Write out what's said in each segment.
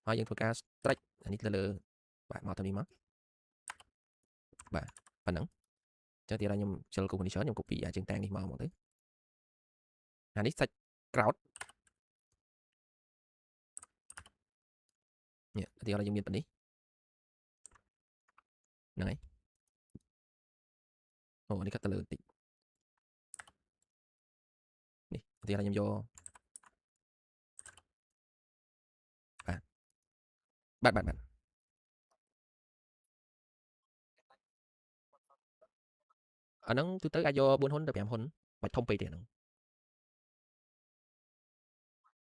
ហើយយើងធ្វើការ stretch អានេះលើបាទមកទៅនេះមកបាទប៉ុណ្ណឹងចឹងទៀតខ្ញុំជិល furniture ខ្ញុំ copy ជើងតាំងនេះមកទៅអានេះសាច់ក្រោតនេះទៀតយើងមានប៉ុណ្នេះហ្នឹងហើយអូនេះកាត់ទៅលើបន្តិចនេះទៀតខ្ញុំយកបាទអាហ្នឹងទូទៅអាចយក4ហ៊ុនទៅ5ហ៊ុនបាច់ធំពេកទេហ្នឹង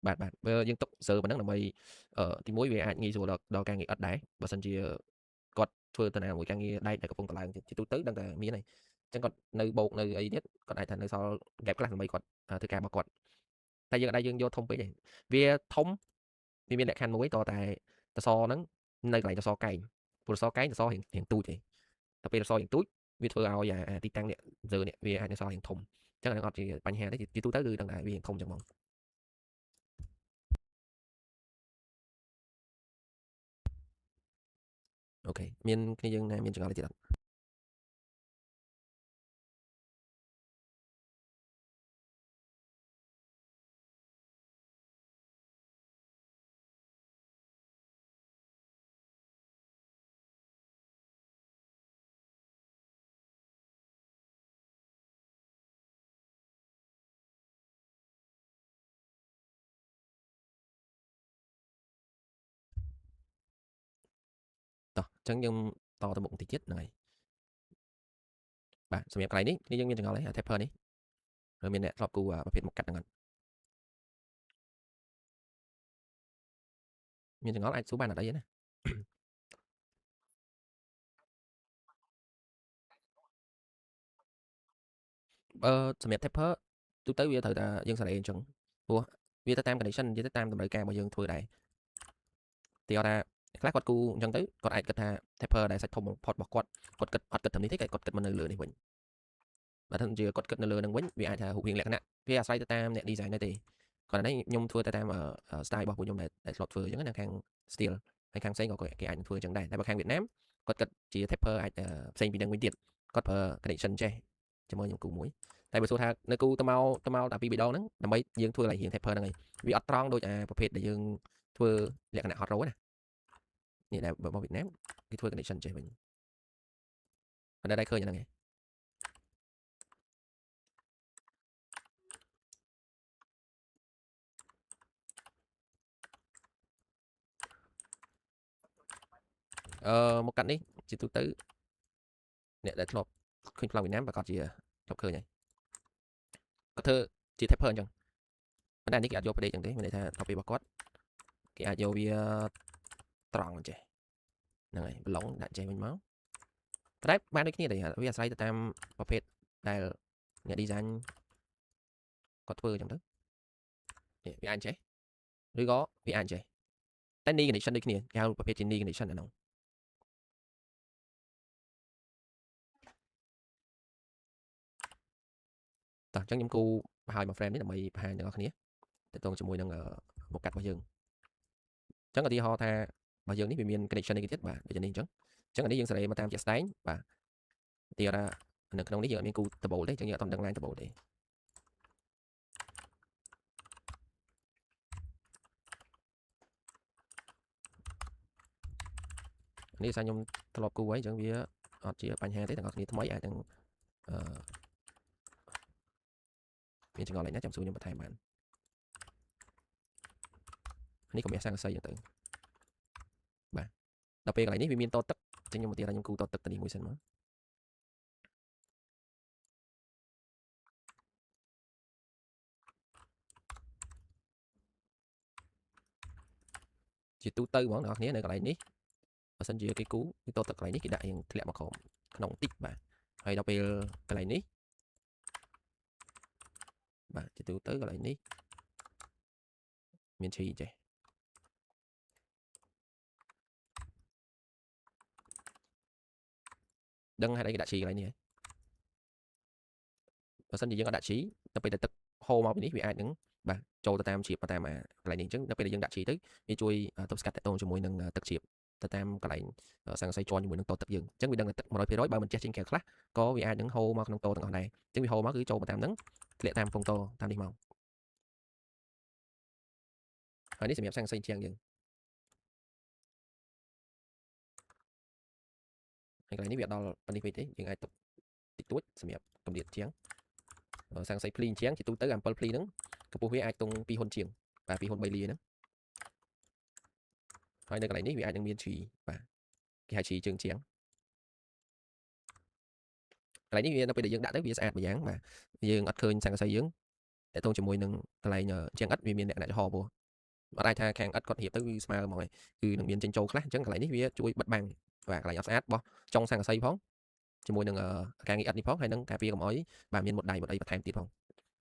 បាទបើយើងទុកសើប៉ុណ្ណឹងដើម្បីទី1វាអាចងាយស្រួលដល់ការងារឥតដែរបើសិនជាគាត់ធ្វើទៅណាមួយការងារដែកដែលកំពុងតឡើងជាទូទៅដឹងតែមានហើយអញ្ចឹងគាត់នៅបោកនៅអីទៀតគាត់អាចថានៅសល់ gap ខ្លះដើម្បីគាត់ធ្វើការរបស់គាត់តែយើងយកធំពេកទេវាធំវាមានលក្ខខណ្ឌមួយតតែតសហ្នឹងនៅកន្លែងតសកែងព្រោះតសកែងតសរៀងទូចទេតែពេលតសរៀងទូចវាធ្វើឲ្យទីតាំងនេះហ្សឺនេះវាអាចនៅសល់រៀងធំអញ្ចឹងអានឹងអត់ជាបញ្ហាទេជាទូទៅគឺដឹងតែវារៀងធំចឹងហ្មងអូខេមានគ្នាយើងមានចង្អុលទៀតអត់តោះអញ្ចឹងយើងតទៅមុខបន្តិចទៀតហ្នឹងហើយបាទសម្រាប់កន្លែងនេះគ្នាយើងមានចង្អុលហើយ taper នេះហើយមានអ្នកធ្លាប់គូប្រភេទមកកាត់ហ្នឹងអត់មានចង្អុលអាចសួរបានអត់អីណាសម្រាប់ taper ទូទៅវាត្រូវតែយើងសេរីអញ្ចឹងព្រោះវាទៅតាម condition វាទៅតាមតម្រូវការរបស់យើងធ្វើដែរទីគាត់ថាខ្លះគាត់គូអញ្ចឹងទៅគាត់អាចគិតថា taper ដែលសាច់ធំបំផុតរបស់គាត់គិតអត់គិតត្រឹមនេះទេគាត់គិតមកនៅលើនេះវិញបើថាជាគាត់គិតនៅលើនឹងវិញវាអាចថារូបរាងលក្ខណៈវាអាស្រ័យទៅតាមអ្នក design ដែរទេគាត់នេះខ្ញុំធ្វើទៅតាម style របស់ពួកខ្ញុំដែលធ្លាប់ធ្វើអញ្ចឹងណាខាង style ហើយខាងផ្សេងក៏គេអាចធ្វើអញ្ចឹងដែរតែបើខាងវៀតណាមគាត់គិតជា taper អាចផ្សេងពីនឹងវិញទៀតគាត់ប្រើ connection ចេះជាមួយខ្ញុំគូមួយតែបើសួរថានៅគូទៅមកតែពីរដងហ្នឹងដើម្បីយើងធ្វើlạiរៀង taper ហ្នឹងឯងវាអត់ត្រង់ដូចប្រភេទដែលយើងធ្វើលក្ខណៈ hot roll ណានេះដែលរបស់វៀតណាមគេធ្វើ connection ចេះវិញអត់ដែលឃើញហ្នឹងឯងមកកាត់នេះជាទូទៅអ្នកដែលធ្លាប់ឃើញប្លង់វៀតណាមប្រកាសជាធ្លាប់ឃើញហើយគាត់ធ្វើជា taper អញ្ចឹងប៉ុន្តែនេះគេអាចយកប្រដេកអញ្ចឹងទេមានន័យថាដល់ពេលរបស់គាត់គេអាចយកវាត្រង់ចេះហ្នឹងហើយប្រឡងដាក់ចេះវិញមកតែបានដូចគ្នាទេវាអាស្រ័យទៅតាមប្រភេទដែលអ្នក design គាត់ធ្វើអញ្ចឹងទៅវាអាចចេះឬក៏វាអាចចេះតែ knee condition ដូចគ្នាគេហៅប្រភេទជា knee condition អានោះតោះអញ្ចឹងខ្ញុំគូបង្ហាញមក frame នេះដើម្បីបង្ហាញដល់អ្នកគ្នាតើតងជាមួយនឹងមុខកាត់របស់យើងអញ្ចឹងឧទាហរណ៍ថារបស់យើងនេះវាមាន connection នេះទៀតបាទដូចនេះអញ្ចឹងអានេះយើងសេរីមកតាមជាក់ស្ដែងបាទទីថានៅក្នុងនេះយើងអត់មានគូដបូលទេអញ្ចឹងយើងអត់ដឹង line ដបូលទេនេះថាខ្ញុំធ្លាប់គូហើយអញ្ចឹងវាអត់ជាបញ្ហាទេទាំងអស់គ្នាថ្មីអាចនឹងមានចង្អុលឯណាចាំសួរខ្ញុំបន្ថែមបាននេះកុំបះស័ង្កសីអញ្ចឹងទៅបាទដល់ពេលកន្លែងនេះវាមានតទឹកអញ្ចឹងខ្ញុំឧទាហរណ៍ខ្ញុំគូតទឹកទៅនេះមួយសិនមកជាទូទៅហ្មងអ្នកនរគ្នានៅកន្លែងនេះបើសិនជាគេគូគេតទឹកកន្លែងនេះគេដាក់រៀងធ្លាក់មកក្នុងតិចបាទហើយដល់ពេលកន្លែងនេះបាទជាទូទៅកន្លែងនេះមានឈីចេះដឹងហេតុអីគេដាក់ឈីកន្លែងនេះហើយបើសិនជាយើងអត់ដាក់ឈីទៅពេលតែទឹកហូរមកពីនេះវាអាចនឹងបាទ ចូលទៅតាមជ្រាបទៅតាមកន្លែងនេះអញ្ចឹងដល់ពេលដែលយើងដាក់ជីទៅវាជួយទប់ស្កាត់តកតងជាមួយនឹងទឹកជ្រាបទៅតាមកន្លែងសង្កសីជាន់ជាមួយនឹងតទឹកយើងអញ្ចឹងវាដឹងតែទឹក 100% បើមិនចេះចេញកែខ្លះក៏វាអាចនឹងហូរមកក្នុងតទាំងអស់ដែរអញ្ចឹងវាហូរមកគឺចូលទៅតាមហ្នឹងធ្លាក់តាមកំពង់តតាមនេះមកហើយនេះសម្រាប់សង្កសីជាងយើងហើយកន្លែងនេះវាដល់ប៉ុណ្នេះពេកទេយើងអាចទុកតិចតួចសម្រាប់កម្រិតជាងសង្កសីភ្លីជាងជាទូទៅ7ភ្លីហ្នឹងកម្ពស់វាអាចទង់2ហ៊ុនជាងបាទ2ហ៊ុន3លាហ្នឹងហើយនៅកន្លែងនេះវាអាចនឹងមានជីបាទគេហៅជីជើងជាងកន្លែងនេះវានៅពេលដែលយើងដាក់ទៅវាស្អាតម្យ៉ាងបាទយើងអត់ឃើញសង្កសីយើងតែតងជាមួយនឹងកន្លែងជាងឥដ្ឋវាមានលក្ខណៈចំហពោះអត់អាចថាខាងឥដ្ឋគាត់រៀបទៅគឺស្មើហ្មងឯងគឺនឹងមានចេញចូលខ្លះអញ្ចឹងកន្លែងនេះវាជួយបិទបាំងបាទកន្លែងអត់ស្អាតរបស់ចុងសង្កសីផងជាមួយនឹងការងារឥដ្ឋនេះផងហើយនឹងការពារកុំឲ្យបាទមានមុតដៃបន្ថែមទៀតផង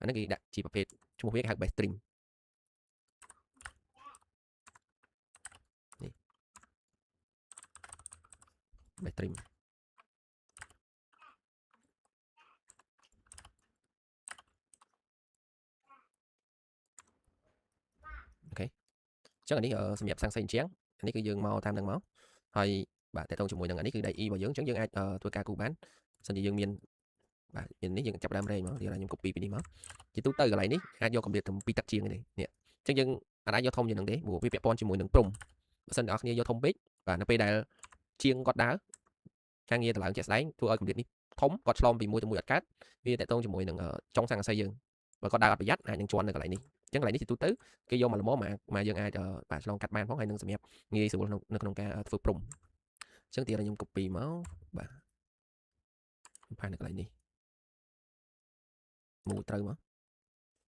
អានេះគេដាក់ជាប្រភេទឈ្មោះវាគេហៅ base trim នេះ base trim អូខេអញ្ចឹងអានេះសម្រាប់សង្កសីអញ្ចឹងអានេះគឺយើងមកតាមនឹងមកហើយបាទតើតងជាមួយនឹងអានេះគឺដៃ E របស់យើងអញ្ចឹងយើងអាចធ្វើការគូបានសិនជាយើងមានបាទមាននេះយើងចាប់ដើមរែងមកទៀតខ្ញុំ copy ពីនេះមកជាទូទៅកន្លែងនេះអាចយកកម្រិតទៅ2ទឹកជាងនេះនេះអញ្ចឹងយើងអាចយកធំជាងនឹងទេព្រោះវាពាក់ព័ន្ធជាមួយនឹងព្រំបើសិនអ្នកគ្នាយកធំពេកបាទនៅពេលដែលជាងគាត់ដើរការងារតម្លើងជាក់ស្ដែងធ្វើឲ្យកម្រិតនេះធំគាត់ឆ្លងពីមួយទៅមួយអត់កើតវាតកតងជាមួយនឹងចុងសង្កសីយើងបើគាត់ដើរអត់ប្រយ័ត្នអាចនឹងជន់នៅកន្លែងនេះអញ្ចឹងកន្លែងនេះជាទូទៅគេយកមកល្មមមកយើងអាចបាទឆ្លងកាត់បានផងហើយនឹងសម្រាប់ងាយស្រួលនៅក្នុងការធ្វើព្រំអញ្ចឹងទៀតខ្ញុំ copy មកបាទផាននៅកន្លែងនេះមូលត្រូវមក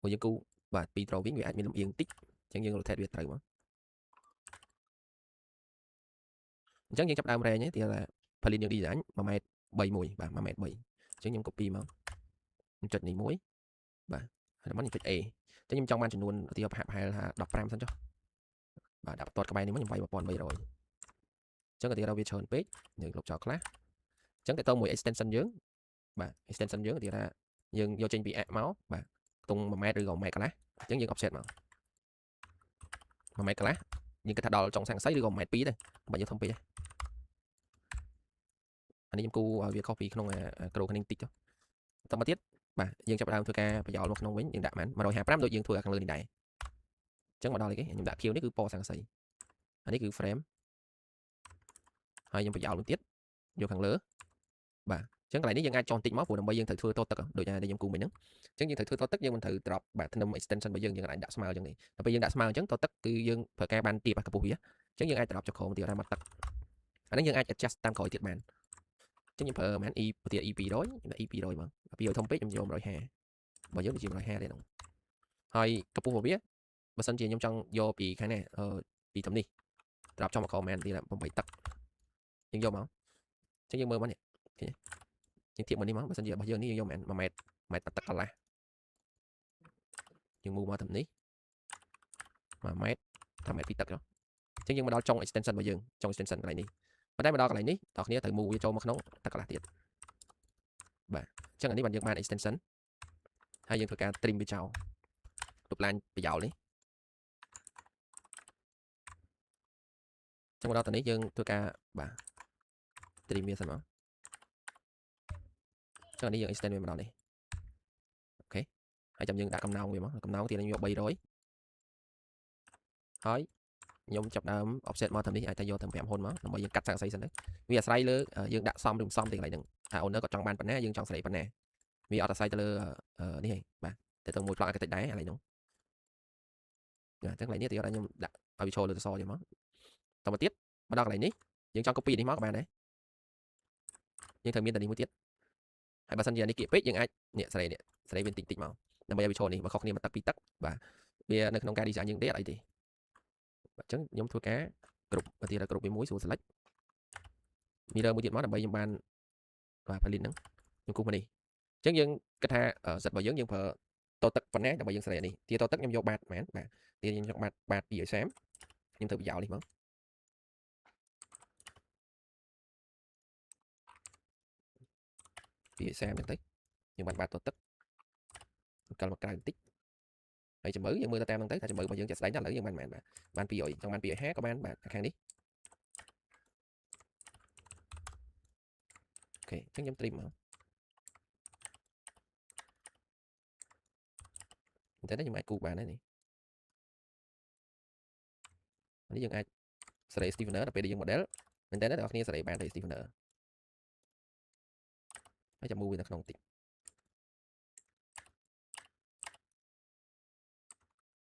ព្រោះយើងគូបាទពីត្រូវវិញវាអាចមានលំអៀងតិចអញ្ចឹងយើង rotate វាត្រូវមកអញ្ចឹងយើងចាប់ដើមរែងទេទៀតផលិតយើង design 1m 3 1បាទ1m 3អញ្ចឹងខ្ញុំ copy មកខ្ញុំចុចនេះមួយបាទហើយខ្ញុំចុច A អញ្ចឹងខ្ញុំចង់បានចំនួនទីប្រហែលថា15សិនចុះបាទដាក់បន្ទាត់ក្បែរនេះមកខ្ញុំវាយ1300អញ្ចឹងក៏ទីដល់វាច្រើនពេកយើងលុបចោលខ្លះអញ្ចឹងតើតមួយ extension យើងបាទ extension យើងទីថាយើងយកចេញពីមកបាទខ្ទង់1m ឬក៏1mកន្លះអញ្ចឹងយើង offset មក1mកន្លះយើងគិតថាដល់ចុងសង្កសីឬក៏ 1m 2ទៅបើយើងធំពេកអានេះខ្ញុំគូឲ្យវាខុសពីក្នុងក្រូខាងនេះតិចទៅតមកទៀតបាទយើងចាប់ដើមធ្វើការប្រយោលមកក្នុងវិញយើងដាក់បាន155ដូចយើងធ្វើខាងលើនេះដែរអញ្ចឹងមកដល់នេះគេខ្ញុំដាក់ខៀវនេះគឺពណ៌សង្កសីអានេះគឺ frame ហើយខ្ញុំប្រយោលមួយទៀតយកខាងលើបាទអញ្ចឹងកន្លែងនេះយើងអាចចង់តិចមកព្រោះដើម្បីយើងត្រូវធ្វើតទឹកដូចដែលខ្ញុំគូមិញហ្នឹងអញ្ចឹងយើងត្រូវធ្វើតទឹកយើងមិនត្រូវ drop បាទធ្នឹម extension របស់យើងអាចដាក់ស្មើអញ្ចឹងទេដល់ពេលយើងដាក់ស្មើអញ្ចឹងតទឹកគឺយើងប្រើការបានទាបកម្ពស់វាអញ្ចឹងយើងអាច drop ចុះក្រោមទៀតតាមមកទឹកអានេះយើងអាច adjust តាមក្រោយទៀតបានអញ្ចឹងខ្ញុំប្រើប្រហែល E ប្រទៀត E 200ខ្ញុំដាក់ E 200មក200ធំពេកខ្ញុំយក150បើយើងដូចជា150ទេហ្នឹងហើយកម្ពស់របស់វាបើសិនជាខ្ញុំចង់យកពីខាងណាពីត្រឹមនេះ drop ចុះមកក្រោមមែនទៀត8ទឹកយើងយកមកអញ្ចឹងយើងមើលមកនេះយើងធៀបមកនេះមកបើសិនជារបស់យើងនេះយើងយកមែន1m ទឹកកន្លះយើងមូមកត្រឹមនេះ1m ថា1m 2ទឹកចុះអញ្ចឹងយើងមកដល់ចុង extension របស់យើងចុង extension កន្លែងនេះប៉ុន្តែមកដល់កន្លែងនេះតោះគ្នាត្រូវមូវាចូលមកក្នុងទឹកកន្លះទៀតបាទអញ្ចឹងអានេះបានយើងបាន extension ហើយយើងធ្វើការ trim វាចោលលុបឡាញប្រយោលនេះចឹងមកដល់ទៅនេះយើងធ្វើការបាទ trim វាសិនមកចឹងនេះយើង extend វាមកដល់នេះអូខេហើយចាំយើងដាក់កំណោងវាមកកំណោងទៀតខ្ញុំយក300ហើយខ្ញុំចាប់ដើម offset មកតាមនេះអាចតែយកទាំង5ហ៊ុនមកដើម្បីយើងកាត់សង្កសីសិនទៅវាអាស្រ័យលើយើងដាក់សំឬមិនសំទីកន្លែងហ្នឹងថា owner គាត់ចង់បានប៉ុណ្ណាយើងចង់សេរីប៉ុណ្ណាវាអត់អាស្រ័យទៅលើនេះឯងបាទតែទៅមួយប្លង់អាកតិចដែរកន្លែងហ្នឹងអញ្ចឹងកន្លែងនេះទៅយកខ្ញុំដាក់ឲ្យវាចូលលើសសទៀតមកតមកទៀតមកដល់កន្លែងនេះយើងចង់ copy នេះមកក៏បានដែរយើងត្រូវមានតែនេះមួយទៀតហើយបើសិនជានេះគៀកពេកយើងអាចនេះសេរីវាតិចមកដើម្បីឲ្យវាចូលនេះបើខុសគ្នាមួយទឹកពីរទឹកបាទវានៅក្នុងការ design យើងទេអត់អីទេអញ្ចឹងខ្ញុំធ្វើការគ្រប់បើទៀតគ្រប់វាមួយស្រួល select mirror មួយទៀតមកដើម្បីខ្ញុំបានបាទផលិតហ្នឹងខ្ញុំគូសមកនេះអញ្ចឹងយើងគិតថាសិតរបស់យើងប្រើតទឹកប៉ុណ្ណាដើម្បីយើងសេរីនេះទីតទឹកខ្ញុំយកបាតមែនបាទទីខ្ញុំយកបាត230ខ្ញុំធ្វើប្រយោលនេះមក230ហ្នឹងទៅយើងបានបាតតទឹកកលមកក្រៅបន្តិច ហើយជំរឿយើងមើលទៅតាមហ្នឹងទៅថាជំរឿរបស់យើងចាក់ស្ដែងដល់ឥឡូវយើងបាន200ចង់បាន250ក៏បានបាទខាងនេះអូខេអញ្ចឹងខ្ញុំ trim មកតែនេះខ្ញុំអាចគូបានហើយនេះនេះយើងអាចសេរី Stevener ដល់ពេលដែលយើង model មែនតើអ្នកនរគ្នាសេរីបានទៅ Stevener ហើយចាំ move វានៅក្នុងតិច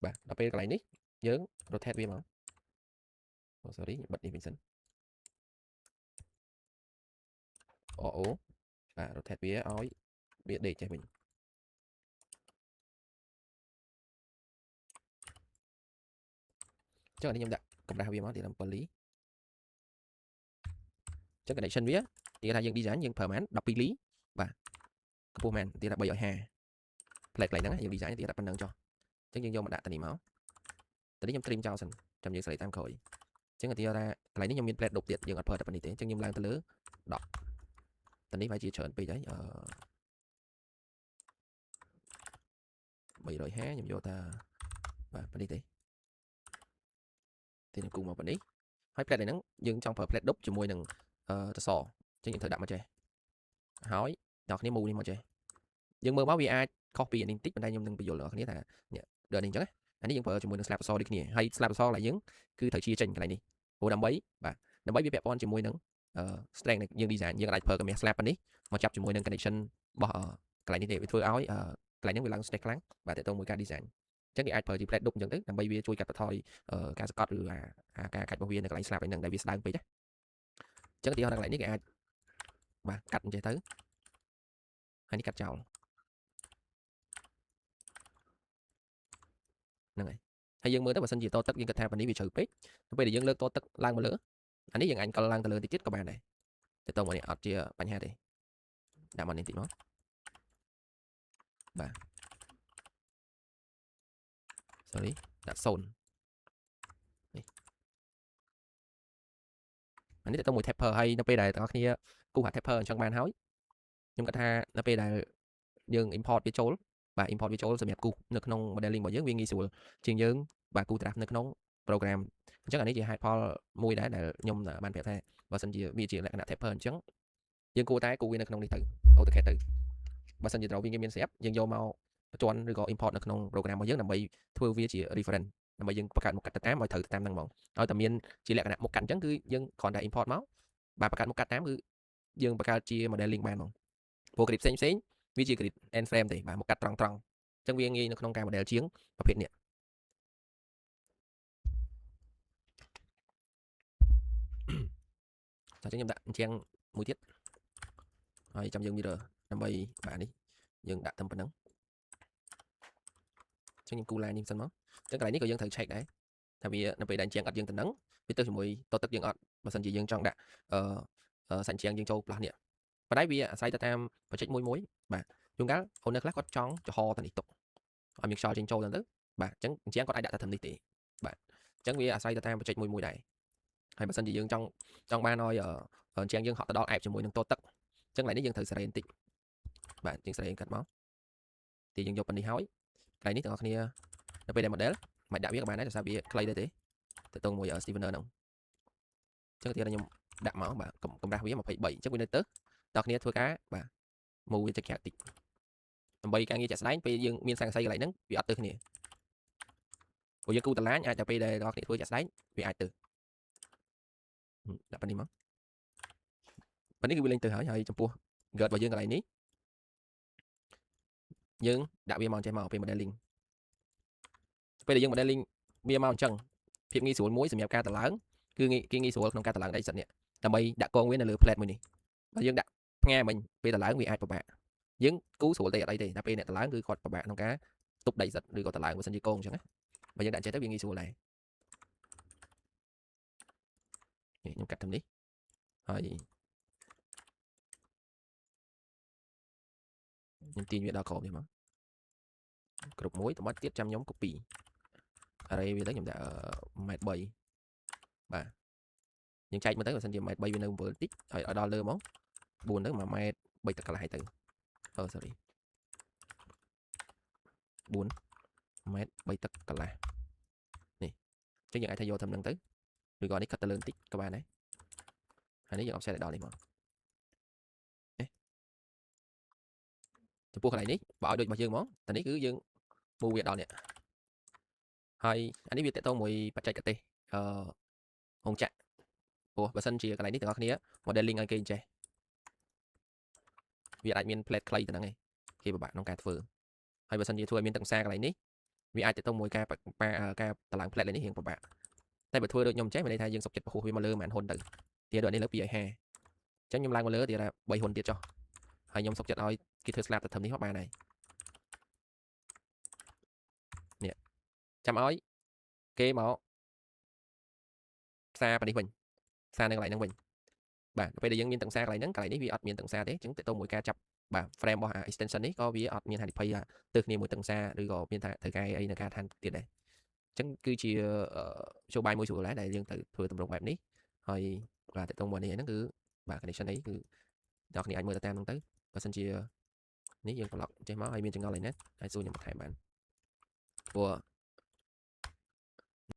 បាទដល់ពេលកន្លែងនេះយើង rotate វាមក sorry ខ្ញុំបិទនេះវិញសិនអូបាទ rotate វាឲ្យវាដេកចេះវិញចឹងនេះខ្ញុំដាក់កម្រាស់វាមកទី7លីចឹង connection វានិយាយថាយើង design យើងប្រើប្រហែល12លីបាទកម្ពស់មែនទីថា350 plate កន្លែងហ្នឹងយើង design ទីថាប៉ុណ្្នឹងចុះចឹងយើងយកមកដាក់តានេះមកតានេះខ្ញុំ trim ចោលសិនចាំយើងស្លេកតាមក្រោយចឹងទីថាកន្លែងនេះខ្ញុំមាន plate ដប់ទៀតយើងអត់ប្រើតែប៉ុណ្្នេះទេចឹងខ្ញុំឡើងទៅលើ10តានេះវាជាច្រើនពេកហើយ350ខ្ញុំយកថាបាទប៉ុណ្្នេះទេទីនឹងគូមកប៉ុណ្្នេះហើយ plate ហ្នឹងយើងចង់ប្រើ plate ដប់ជាមួយនឹងតសចឹងយើងត្រូវដាក់មកចេះហើយដល់គ្នា move នេះមកចេះយើងមើលមកវាអាចខុសពីអានេះបន្តិចប៉ុន្តែខ្ញុំនឹងបញ្យល់ដល់គ្នាថានេះដល់នេះអញ្ចឹងអានេះយើងប្រើជាមួយនឹង slab អសដូចគ្នាហើយ slab អសឡើយយើងគឺត្រូវchiaចេញកន្លែងនេះព្រោះដើម្បីវាពាក់ព័ន្ធជាមួយនឹងstrength យើង design យើងអាចប្រើកម្រាស់ slab នេះមកចាប់ជាមួយនឹង connection របស់កន្លែងនេះទេវាធ្វើឲ្យកន្លែងហ្នឹងវាឡើង strength ខ្លាំងបាទតើតើមួយការ design អញ្ចឹងគេអាចប្រើជា plate ដប់អញ្ចឹងទៅដើម្បីវាជួយកាត់បន្ថយការសកត់ឬការកាច់របស់វានៅកន្លែង slab ហ្នឹងដែលវាស្ដើងពេកណាអញ្ចឹងទីកន្លែងនេះគេអាចបាទកាត់អញ្ចឹងទៅហើយនេះកាត់ចោលហ្នឹងហើយយើងមើលទៅបើសិនជាតទឹកយើងគិតថាប៉ានេះវាជ្រៅពេកទៅពេលដែលយើងលើកតទឹកឡើងមកលើអានេះយើងអាចកលឡើងទៅលើតិចទៀតក៏បានដែរតែតោះមកនេះអត់ជាបញ្ហាទេដាក់មកនេះតិចមកបាទ sorry ដាក់0នេះអានេះទៅមួយ taper ហើយនៅពេលដែលបងប្អូនគូហា taper អញ្ចឹងបានហើយខ្ញុំគិតថានៅពេលដែលយើង import វាចូលបាទ import វាចូលសម្រាប់គូនៅក្នុង modeling របស់យើងវាងាយស្រួលជាងយើងបាទគូ draft នៅក្នុង program អញ្ចឹងអានេះជាហេតុផលមួយដែរដែលខ្ញុំបានប្រាប់ថាបើសិនជាវាជាលក្ខណៈ taper អញ្ចឹងយើងគួរតែគូវានៅក្នុងនេះទៅ AutoCAD ទៅបើសិនជាត្រូវវាមានស្រាប់យើងយកមកបញ្ជាន់ឬក៏ import នៅក្នុង program របស់យើងដើម្បីធ្វើវាជា reference ដើម្បីយើងបង្កើតមុខកាត់ទៅតាមឲ្យត្រូវទៅតាមហ្នឹងហ្មងឲ្យតែមានជាលក្ខណៈមុខកាត់អញ្ចឹងគឺយើងគ្រាន់តែ import មកបាទបង្កើតមុខកាត់តាមគឺយើងបង្កើតជា modeling បានហ្មងព្រោះ grid ផ្សេងវាជា grid end frame ទេបាទមុខកាត់ត្រង់អញ្ចឹងវាងាយនៅក្នុងការ model ជាងប្រភេទនេះតែខ្ញុំដាក់អញ្ចឹងមួយទៀតហើយចាំយើង mirror ដើម្បីបាទនេះយើងដាក់តែប៉ុណ្្នឹងអញ្ចឹងខ្ញុំគូ line នេះសិនមកអញ្ចឹងកន្លែងនេះក៏យើងត្រូវ check ដែរថាវានៅពេលដែលអញ្ចឹងអត់យើងទៅនឹងវាទៅជាមួយតទឹកយើងអត់បើសិនជាយើងចង់ដាក់សាច់ជាងយើងចូលផ្លាស់នេះប៉ុន្តែវាអាស្រ័យទៅតាម project មួយបាទជួនកាល owner ខ្លះគាត់ចង់ចំហតានេះទុកឲ្យមានខ្យល់ចេញចូលទៅបាទអញ្ចឹងអញ្ចឹងគាត់អាចដាក់តែត្រឹមនេះទេបាទអញ្ចឹងវាអាស្រ័យទៅតាម project មួយដែរហើយបើសិនជាយើងចង់បានឲ្យអញ្ចឹងយើងហត់ទៅដល់ app ជាមួយនឹងតទឹកអញ្ចឹងឡើយនេះយើងត្រូវសេរីបន្តិចបាទយើងសេរីកាត់មកទីយើងយកប៉ុណ្នេះហើយកន្លែងនេះទាំងអស់គ្នានៅពេលដែល model មិនដាក់វាក៏បានដែរដោយសារវាខ្លីដែរទេទៅតងមួយ Stevener ហ្នឹងអញ្ចឹងទីខ្ញុំដាក់មកបាទកម្រាស់វា23អញ្ចឹងវានៅទៅដល់គ្នាធ្វើការបាទ move វាទៅក្រៅតិចដើម្បីការងារចាក់ស្ដែងពេលយើងមានសង្កសីកន្លែងហ្នឹងវាអត់ទៅគ្នាព្រោះយើងគូតឡាញអាចតែពេលដែលដល់គ្នាធ្វើចាក់ស្ដែងវាអាចទៅដាក់ប៉ុណ្នេះមកប៉ុណ្នេះគឺវាលេងទៅហើយចំពោះ gird របស់យើងកន្លែងនេះយើងដាក់វាមកចេះមកពេល modeling ពេលដែលយើង modeling វាមកអញ្ចឹងភាពងាយស្រួលមួយសម្រាប់ការតឡើងគឺគេងាយស្រួលក្នុងការតឡើងដីសិននេះដើម្បីដាក់កងវានៅលើ plate មួយនេះបើយើងដាក់ផ្ងាមិញពេលតឡើងវាអាចពិបាកយើងគូស្រួលទេអត់អីទេតែពេលអ្នកតឡើងគឺគាត់ពិបាកក្នុងការទប់ដីសិតឬក៏តឡើងបើសិនជាកងអញ្ចឹងណាបើយើងដាក់ចេះទៅវាងាយស្រួលដែរខ្ញុំកាត់ត្រឹមនេះហើយខ្ញុំទាញវាដល់ក្រោមនេះមកគ្រប់មួយត្បិតទៀតចាំខ្ញុំ copy array វាទៅខ្ញុំដាក់1.3 បាទយើងចែកមកទៅបើសិនជា1.3វានៅ7តិចហើយឲ្យដល់លើមក4ទៅ1.3 ទឹកកន្លះទៅsorry 4 mét 3 tấc cả là nè chứ những ai thay vô thầm nâng tới rồi gọi đi cắt lên tích các bạn đấy hay nếu giờ offset lại đó đi màพวกอะไรนี้บ่เอาโดยมาเยืองมองแต่นี้คือเยืองมูเวียดดอนเนี่ยហើយអានេះវាតទៅមួយបច្ចេកទេសហងចាក់ព្រោះបើសិនជាកន្លែងនេះទាំងអស់គ្នា modeling ឲ្យគេចេះវាអាចមាន plate ខ្លីទៅហ្នឹងឯងគេពិបាកក្នុងការធ្វើហើយបើសិនជាធ្វើឲ្យមានទឹកសាកន្លែងនេះវាអាចតទៅមួយការការតម្លើង plate នេះរៀងពិបាកតែបើធ្វើដូចខ្ញុំចេះមានន័យថាយើងសុកចិត្តបោះវាមកលើមិនហ៊ុនទៅទៀតដូចនេះលើ2.5អញ្ចឹងខ្ញុំឡើងមកលើទៀតថា3ហ៊ុនទៀតចុះហើយខ្ញុំសុកចិត្តឲ្យគេធ្វើ slab ទៅត្រឹមនេះមកបានហើយនេះចាំឲ្យគេមកផ្សារប៉ានេះវិញផ្សារនៅកន្លែងហ្នឹងវិញបាទពេលដែលយើងមានទាំងសារកន្លែងហ្នឹងកន្លែងនេះវាអត់មានទាំងសារទេអញ្ចឹងតើតមួយការចាប់បាទ frame របស់ extension នេះក៏វាអត់មានហានិភ័យទៅគ្នាមួយទាំងសារឬក៏មានថាត្រូវការអីនៅការឋានទៀតដែរអញ្ចឹងគឺជាចូលបាយមួយស្រួលដែរដែលយើងត្រូវធ្វើទម្រង់បែបនេះហើយបាទតើតមួយនេះហ្នឹងគឺបាទ connection អីគឺអ្នកគ្នាអាចមើលទៅតាមហ្នឹងទៅបើសិនជានេះយើង block ចេះមកហើយមានចង្អុលអីណាអាចសួរខ្ញុំបន្ថែមបានព្រោះ